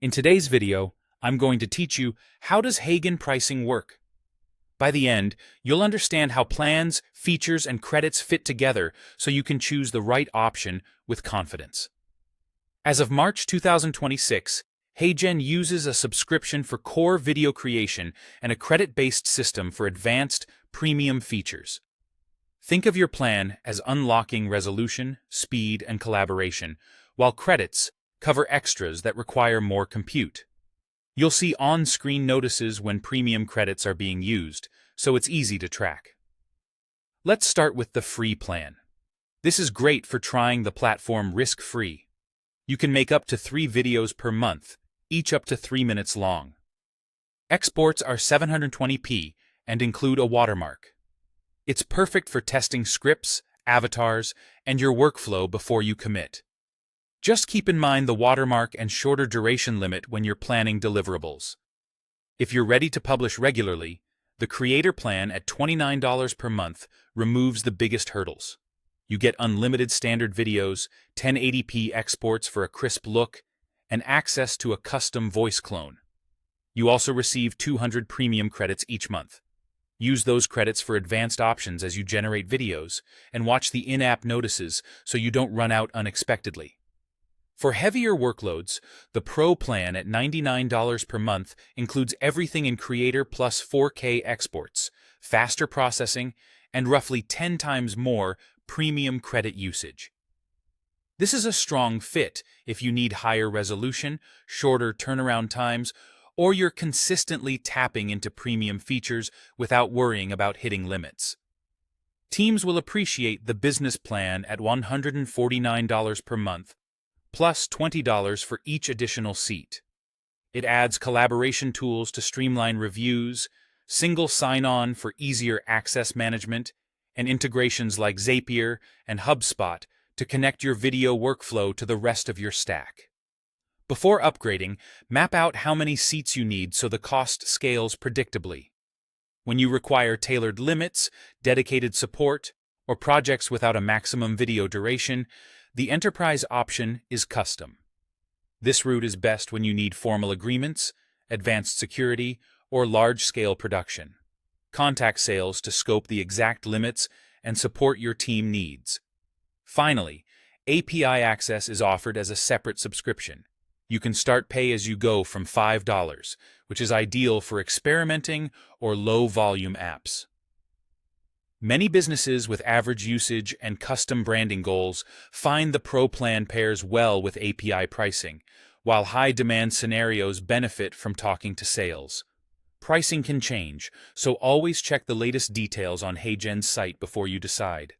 In today's video, I'm going to teach you how does Heygen pricing work. By the end, you'll understand how plans, features, and credits fit together so you can choose the right option with confidence. As of March 2026, Heygen uses a subscription for core video creation and a credit-based system for advanced, premium features. Think of your plan as unlocking resolution, speed, and collaboration, while credits cover extras that require more compute. You'll see on-screen notices when premium credits are being used, so it's easy to track. Let's start with the free plan. This is great for trying the platform risk-free. You can make up to 3 videos per month, each up to 3 minutes long. Exports are 720p and include a watermark. It's perfect for testing scripts, avatars, and your workflow before you commit. Just keep in mind the watermark and shorter duration limit when you're planning deliverables. If you're ready to publish regularly, the Creator Plan at $29 per month removes the biggest hurdles. You get unlimited standard videos, 1080p exports for a crisp look, and access to a custom voice clone. You also receive 200 premium credits each month. Use those credits for advanced options as you generate videos, and watch the in-app notices so you don't run out unexpectedly. For heavier workloads, the Pro plan at $99 per month includes everything in Creator plus 4K exports, faster processing, and roughly 10 times more premium credit usage. This is a strong fit if you need higher resolution, shorter turnaround times, or you're consistently tapping into premium features without worrying about hitting limits. Teams will appreciate the business plan at $149 per month, plus $20 for each additional seat. It adds collaboration tools to streamline reviews, single sign-on for easier access management, and integrations like Zapier and HubSpot to connect your video workflow to the rest of your stack. Before upgrading, map out how many seats you need so the cost scales predictably. When you require tailored limits, dedicated support, or projects without a maximum video duration, the Enterprise option is custom. This route is best when you need formal agreements, advanced security, or large-scale production. Contact sales to scope the exact limits and support your team needs. Finally, API access is offered as a separate subscription. You can start pay-as-you-go from $5, which is ideal for experimenting or low-volume apps. Many businesses with average usage and custom branding goals find the Pro plan pairs well with API pricing, while high-demand scenarios benefit from talking to sales. Pricing can change, so always check the latest details on Heygen's site before you decide.